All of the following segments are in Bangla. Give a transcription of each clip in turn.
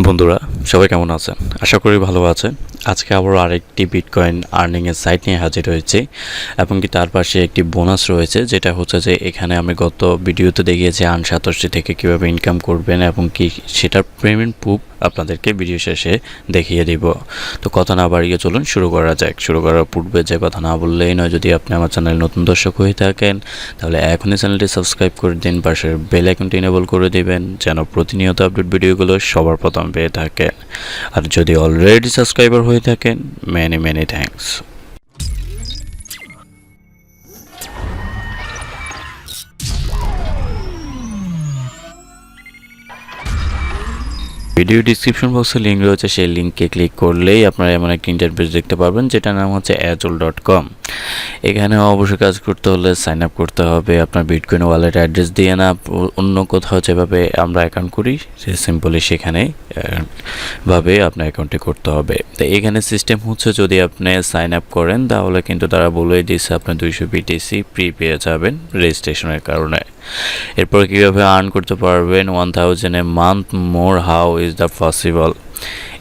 বন্ধুরা সবাই কেমন আছেন? আশা করি ভালো আছেন। আজকে আবারও আরেকটি বিটকয়েন আর্নিংয়ের সাইট নিয়ে হাজির হয়েছি এবং কি তার পাশে একটি বোনাস রয়েছে, যেটা হচ্ছে যে এখানে আমি গত ভিডিওতে দেখিয়েছি আনসাতোষটি থেকে কীভাবে ইনকাম করবেন এবং কি সেটার পেমেন্ট প্রুফ আপনাদেরকে ভিডিও শেষে দেখিয়ে দিব। তো কথা না বাড়িয়ে চলুন শুরু করা যাক। শুরু করার পূর্বে যে কথা না বললেই নয়, যদি আপনি আমার চ্যানেল নতুন দর্শক হয়ে থাকেন তাহলে এখনই চ্যানেলটি সাবস্ক্রাইব করে দিন, পাশের বেল আইকনটি এনেবল করে দিবেন যেন প্রতিনিয়ত আপডেট ভিডিওগুলো সবার প্রথম পেয়ে থাকেন। আর যদি অলরেডি সাবস্ক্রাইবার হয়ে থাকেন, মেনি থ্যাঙ্কস। ভিডিও ডিসক্রিপশন বক্সে লিঙ্ক রয়েছে, সেই লিঙ্কে ক্লিক করলেই আপনারা এমন একটা ইন্টারফেস দেখতে পারবেন যেটার নাম হচ্ছে ajoll.com। এখানে অবশ্যই কাজ করতে হলে সাইন আপ করতে হবে আপনার বিটকয়েন ওয়ালেট অ্যাড্রেস দিয়ে, না অন্য কোথাও যেভাবে আমরা অ্যাকাউন্ট করি সে সিম্পলি সেখানে ভাবে আপনার অ্যাকাউন্টে করতে হবে। তো এখানে সিস্টেম হচ্ছে, যদি আপনি সাইন আপ করেন তাহলে কিন্তু তারা বলেই দিচ্ছে আপনি 200 BTC ফ্রি পেয়ে যাবেন রেজিস্ট্রেশনের কারণে। এরপর কীভাবে আর্ন করতে পারবেন 1000 a month more, how is the possible.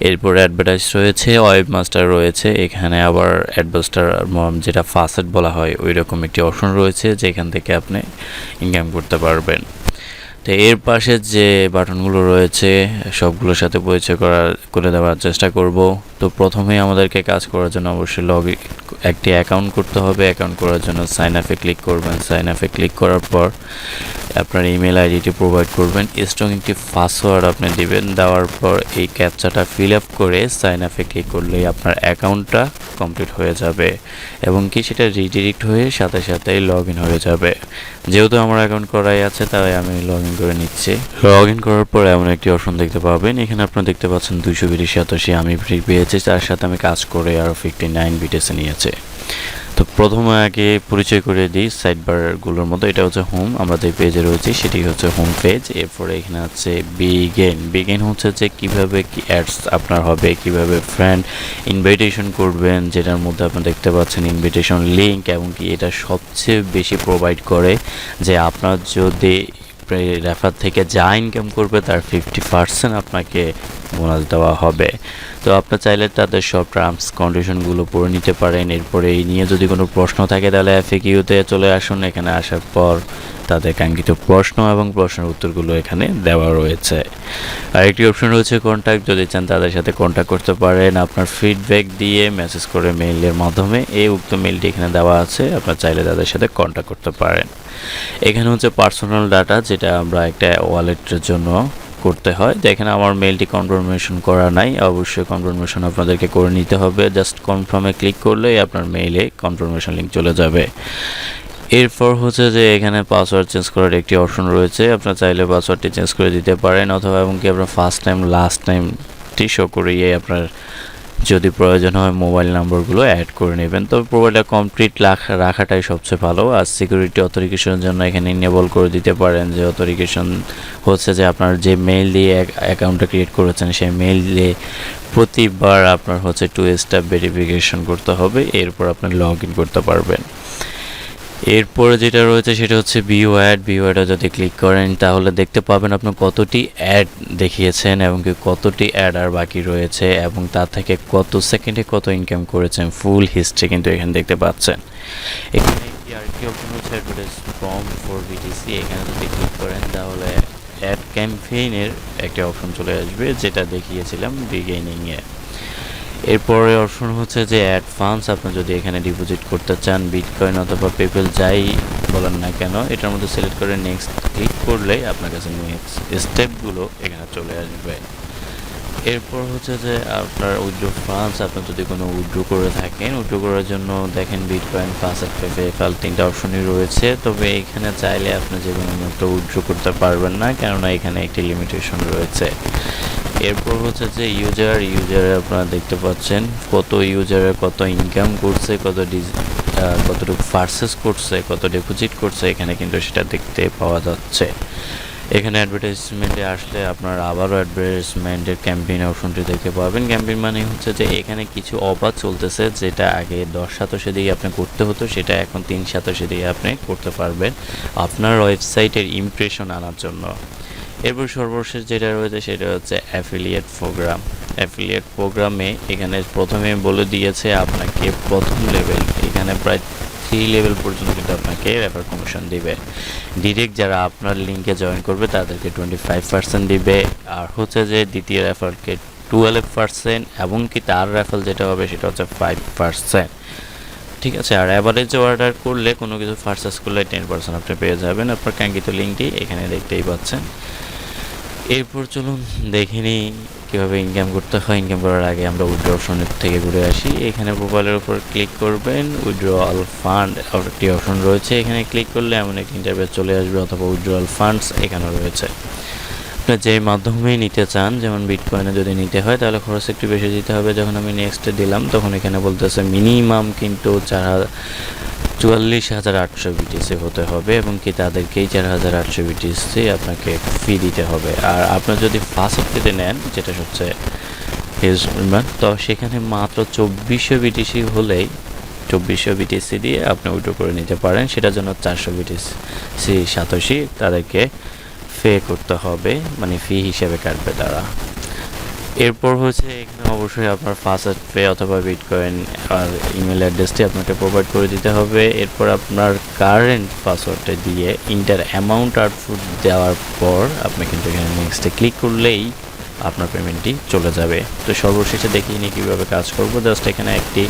এরপর অ্যাডভার্টাইজ রয়েছে, ওয়েব মাস্টার রয়েছে, এখানে আবার অ্যাডভার্টার যেটা ফাসেট বলা হয় ওই রকম একটি অপশন রয়েছে যেখান থেকে আপনি ইনকাম করতে পারবেন। তো এর পাশে যে বাটনগুলো রয়েছে সবগুলোর সাথে পরিচয় করে দেওয়ার চেষ্টা করব। তো প্রথমেই আমাদেরকে কাজ করার জন্য অবশ্যই একটি অ্যাকাউন্ট করতে হবে। অ্যাকাউন্ট করার জন্য সাইন আপে ক্লিক করবেন। সাইন আপে ক্লিক করার পর আপনার ইমেল আইডিটি প্রোভাইড করবেন, স্ট্রং একটি পাসওয়ার্ড আপনি দিবেন। দেওয়ার পর এই ক্যাপচাটা ফিল আপ করে সাইন আপে ক্লিক করলেই আপনার অ্যাকাউন্টটা কমপ্লিট হয়ে যাবে এবং কি সেটা রিডিরেক্ট হয়ে সাথে সাথেই লগ ইন হয়ে যাবে। যেহেতু আমার অ্যাকাউন্ট করাই আছে তাই আমি লগ ইন করে নিচ্ছি। লগ ইন করার পর এমন একটি অপশন দেখতে পাবেন, এখানে আপনারা দেখতে পাচ্ছেন 287 আমি ফ্রি পেয়েছি, তার সাথে আমি কাজ করে আরও 59 বিটেসে নিয়েছে। তো প্রথমে আগে পরিচয় করে দিই সাইড বারগুলোর মতো। এটা হচ্ছে হোম, আমরা যে পেজে রয়েছি সেটি হচ্ছে হোম পেজ। এরপরে এখানে আছে বিগেন হচ্ছে যে কীভাবে কি অ্যাডস আপনার হবে, কিভাবে ফ্রেন্ড ইনভাইটেশন করবেন, যেটার মধ্যে আপনি দেখতে পাচ্ছেন ইনভিটেশন লিঙ্ক, এবং কি এটা সবচেয়ে বেশি প্রোভাইড করে যে আপনার যদি রেফার থেকে যা ইনকাম করবে তার 50% আপনাকে বোনাস দেওয়া হবে। তো আপনার চাইলে তাদের সব টার্মস কন্ডিশনগুলো পড়ে নিতে পারেন। এরপরে এই নিয়ে যদি কোনো প্রশ্ন থাকে তাহলে FAQতে চলে আসুন। এখানে আসার পর তাদের কাঙ্ক্ষিত প্রশ্ন এবং প্রশ্নের উত্তরগুলো এখানে দেওয়া রয়েছে। আরেকটি অপশন রয়েছে কন্ট্যাক্ট, যদি চান তাদের সাথে কন্ট্যাক্ট করতে পারেন আপনার ফিডব্যাক দিয়ে, মেসেজ করে, মেইলের মাধ্যমে। এই উক্ত মেইলটি এখানে দেওয়া আছে, আপনার চাইলে তাদের সাথে কন্ট্যাক্ট করতে পারেন। এখানে হচ্ছে পার্সোনাল ডাটা, যেটা আমরা একটা ওয়ালেটের জন্য করতে হয়। দেখেন আমার মেইলটি কনফার্মেশন করা নাই, অবশ্যই কনফার্মেশন আপনাদেরকে করে নিতে হবে। জাস্ট কনফার্মে ক্লিক করলেই আপনার মেইলে কনফার্মেশন লিঙ্ক চলে যাবে। এরপর হচ্ছে যে এখানে পাসওয়ার্ড চেঞ্জ করার একটি অপশন রয়েছে, আপনার চাইলে পাসওয়ার্ডটি চেঞ্জ করে দিতে পারেন, অথবা এবং কি আপনার ফার্স্ট টাইম লাস্ট টাইমটি শো করিয়ে আপনার যদি প্রয়োজন হয় মোবাইল নাম্বারগুলো অ্যাড করে নেবেন। তবে প্রোফাইলটা কমপ্লিট রাখাটাই সবচেয়ে ভালো। আর সিকিউরিটি অথরিকেশনের জন্য এখানে ইনেবল করে দিতে পারেন, যে অথরিকেশন হচ্ছে যে আপনার যে মেইল দিয়ে অ্যাকাউন্টটা ক্রিয়েট করেছেন সেই মেইল দিয়ে প্রতিবার আপনার হচ্ছে 2 স্টেপ ভেরিফিকেশন করতে হবে, এরপর আপনি লগ ইন করতে পারবেন। এরপরে যেটা রয়েছে সেটা হচ্ছে ভিউ অ্যাডে যদি ক্লিক করেন তাহলে দেখতে পাবেন আপনি কতটি অ্যাড দেখিয়েছেন এবং কি কতটি অ্যাড আর বাকি রয়েছে এবং তার থেকে কত সেকেন্ডে কত ইনকাম করেছেন, ফুল হিস্ট্রি কিন্তু এখানে দেখতে পাচ্ছেন। এখানে একটি আরেকটি অপশন হচ্ছে অ্যাডভার্টাইজ ফ্রম ফর বিটিসি, এখানে যদি ক্লিক করেন তাহলে অ্যাড ক্যাম্পেইনের একটা অপশন চলে আসবে, যেটা দেখিয়েছিলাম বিগিনিংয়ে। এরপরে অপশন হচ্ছে যে অ্যাড ফান্ডস, আপনি যদি এখানে ডিপোজিট করতে চান বিটকয়েন অথবা পেপ্যাল যাই বলেন না কেন, এটার মধ্যে সিলেক্ট করে নেক্সট ক্লিক করলেই আপনার কাছে নেক্সট স্টেপগুলো এখানে চলে আসবে। এরপর হচ্ছে যে আপনার উইথড্র ফান্ডস, আপনি যদি কোনো উইথড্র করে থাকেন, উইথড্র করার জন্য দেখেন বিটকয়েন, ফাসেট, পেপ্যাল 3টা অপশনই রয়েছে। তবে এখানে চাইলে আপনি যে কোনো মুহূর্তে উইথড্র করতে পারবেন না, কেননা এখানে একটি লিমিটেশন রয়েছে। এরপর হচ্ছে যে ইউজারে আপনারা দেখতে পাচ্ছেন কত ইউজারের কত ইনকাম করছে, কতটুকু পারচেস করছে, কত ডিপোজিট করছে, এখানে কিন্তু সেটা দেখতে পাওয়া যাচ্ছে। এখানে অ্যাডভার্টাইজমেন্টে আসলে আপনার আবারও অ্যাডভার্টাইজমেন্টের ক্যাম্পেইন অপশনটি দেখতে পাবেন। ক্যাম্পেইন মানে হচ্ছে যে এখানে কিছু অফার চলতেছে, যেটা আগে 10% দিয়ে আপনি করতে হতো, সেটা এখন 3% দিয়ে আপনি করতে পারবেন আপনার ওয়েবসাইটের ইমপ্রেশন আনার জন্য। এরপর সর্বশেষ যেটা রয়েছে সেটা হচ্ছে অ্যাফিলিয়েট প্রোগ্রাম। অ্যাফিলিয়েট প্রোগ্রামে এখানে প্রথমে বলে দিয়েছে আপনাকে প্রথম লেভেল, এখানে প্রায় 3 লেভেল পর্যন্ত কিন্তু আপনাকে রেফার কমিশন দিবে। ডিরেক্ট যারা আপনার লিঙ্কে জয়েন করবে তাদেরকে 25% দিবে, আর হচ্ছে যে দ্বিতীয় রেফারকে 12%, এবং কি তার রেফার যেটা হবে সেটা হচ্ছে 5%। ঠিক আছে, আর অ্যাভারেজে অর্ডার করলে কোনো কিছু পারচেস করলে 10% আপনি পেয়ে যাবেন আপনার কাঙ্ক্ষিত লিঙ্কটি এখানে দেখতেই পাচ্ছেন। এরপর চলুন দেখে নিই কীভাবে ইনকাম করতে হয়। ইনকাম করার আগে আমরা উইথড্র অপশনের থেকে ঘুরে আসি। এখানে প্রোফাইলের উপর ক্লিক করবেন, উইথড্রয়াল ফান্ড একটি অপশন রয়েছে, এখানে ক্লিক করলে এমন একটি ইন্টারফেস চলে আসবে, অথবা উইথড্রয়াল ফান্ডস এখানে রয়েছে। আপনি যে মাধ্যমেই নিতে চান, যেমন বিটকয়েনে যদি নিতে হয় তাহলে খরচ একটু বেশি দিতে হবে। যখন আমি নেক্সটে দিলাম তখন এখানে বলতেছে মিনিমাম কিন্তু 44,800 বিটিসি হতে হবে, এবং কি তাদেরকেই 4,800 বিটিসি আপনাকে ফি দিতে হবে। আর আপনার যদি ফার্স্ট পেতে নেন, যেটা হচ্ছে হিউজ পরিমাণ, তো সেখানে মাত্র 2400 বিটিসি হলেই 2400 বিটিসি দিয়ে আপনি উইথড্র করে নিতে পারেন। সেটার জন্য 400 বিটিসি সাতোশি তাদেরকে পে করতে হবে, মানে ফি হিসেবে কাটবে তারা। এরপর হচ্ছে এখানে অবশ্যই আপনার ফার্স্ট পে অথবা বিটকয়েন আর ইমেল অ্যাড্রেসটি আপনাকে প্রোভাইড করে দিতে হবে। এরপর আপনার কারেন্ট পাসওয়ার্ডটা দিয়ে ইন্টার অ্যামাউন্ট আউটপুট দেওয়ার পর আপনি কিন্তু এখানে নেক্সটে ক্লিক করলেই আপনার পেমেন্টটি চলে যাবে। তো সর্বশেষে দেখিয়ে নিই কীভাবে কাজ করব। জাস্ট এখানে একটি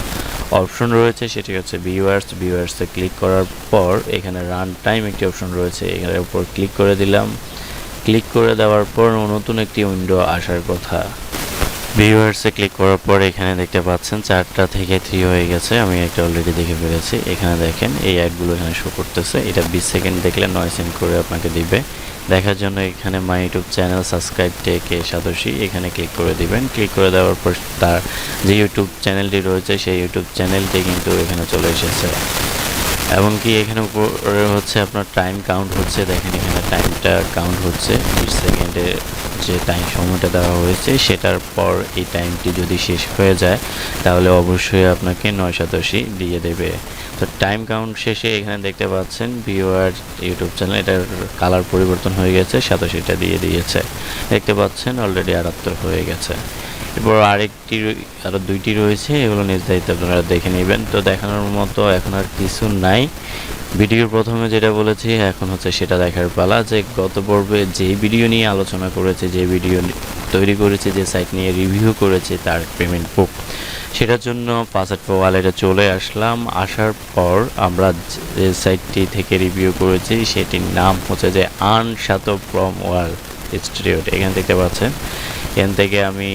অপশন রয়েছে, সেটি হচ্ছে ভিউয়ার্সে ক্লিক করার পর এখানে রান টাইম একটি অপশন রয়েছে, এখানের উপর ক্লিক করে দিলাম। ক্লিক করে দেওয়ার পর নতুন একটি উইন্ডো আসার কথা। ভিউয়ার্সে ক্লিক করার পর এখানে দেখতে পাচ্ছেন 4টা থেকে 3 হয়ে গেছে, আমি একটা অলরেডি দেখে ফেলেছি। এখানে দেখেন এই অ্যাডগুলো এখানে শো করতেছে, এটা 20 সেকেন্ড দেখলে 9 সেন্ট করে আপনাকে দিবে। দেখার জন্য এখানে মাই ইউটিউব চ্যানেল সাবস্ক্রাইব থেকে সাতোশি এখানে ক্লিক করে দিবেন। ক্লিক করে দেওয়ার পর তার যে ইউটিউব চ্যানেলটি রয়েছে সেই ইউটিউব চ্যানেলটি কিন্তু এখানে চলে এসেছে, এবং কি এখানে উপরে হচ্ছে আপনার টাইম কাউন্ট হচ্ছে, দেখেন এখানে টাইমটা কাউন্ট হচ্ছে 20 সেকেন্ডে যে টাইম সময়টা দেওয়া হয়েছে, সেটার পর এই টাইমটি যদি শেষ হয়ে যায় তাহলে অবশ্যই আপনাকে 9 সাতোশি দিয়ে দেবে। তো টাইম কাউন্ট শেষে এখানে দেখতে পাচ্ছেন ভিউয়ার ইউটিউব চ্যানেল, এটার কালার পরিবর্তন হয়ে গেছে, সাতোশিটা দিয়ে দিয়েছে। দেখতে পাচ্ছেন অলরেডি 78 হয়ে গেছে। এরপর আরও 2টি রয়েছে, এগুলো নিজ দায়িত্বে আপনারা দেখে নেবেন। তো দেখানোর মতো এখন আর কিছু নাই। ভিডিওর প্রথমে যেটা বলেছি এখন হচ্ছে সেটা দেখার পালা, যে গত পর্বে যে ভিডিও নিয়ে আলোচনা করেছে, যে ভিডিও তৈরি করেছে, যে সাইট নিয়ে রিভিউ করেছে তার পেমেন্ট বুক, সেটার জন্য পাসওয়ার্ড ওয়ালেটে চলে আসলাম। আসার পর আমরা যে সাইটটি থেকে রিভিউ করেছি সেটির নাম হচ্ছে যে আনশাতো ফ্রম ওয়াল ইনস্টিটিউট। এখানে দেখতে পাচ্ছেন, এখান থেকে আমি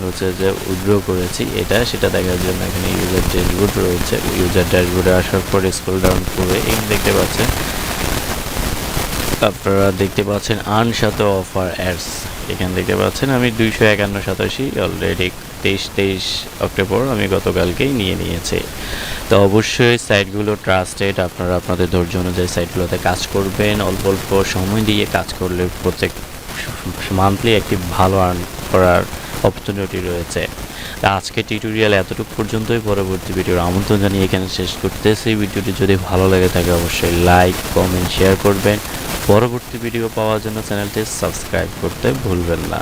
হচ্ছে যে উইথড্র করেছি সেটা দেখার জন্য এখানে ইউজার ড্যাশবোর্ড রয়েছে। ইউজার ড্যাশবোর্ডে আসার পর স্ক্রল ডাউন করে এখানে আপনারা দেখতে পাচ্ছেন আনশাতো অফার অ্যাডস। এখানে দেখতে পাচ্ছেন আমি 251 সাতাশি অলরেডি 23 অক্টোবর আমি গতকালকেই নিয়ে নিয়েছি। তো অবশ্যই সাইটগুলো ট্রাস্টেড, আপনারা আপনাদের ধৈর্য অনুযায়ী সাইটগুলোতে কাজ করবেন। অল্প অল্প সময় দিয়ে কাজ করলে প্রত্যেক মান্থলি একটি ভালো আর্ন করার অপরচুনিটি রয়েছে। আজকে টিউটোরিয়াল এতটুকু পর্যন্তই। পরবর্তী ভিডিওর আমন্ত্রণ জানিয়ে এখানে শেষ করতেছি। ভিডিওটি যদি ভালো লেগে থাকে অবশ্যই লাইক, কমেন্ট, শেয়ার করবেন। পরবর্তী ভিডিও পাওয়ার জন্য চ্যানেলটি সাবস্ক্রাইব করতে ভুলবেন না।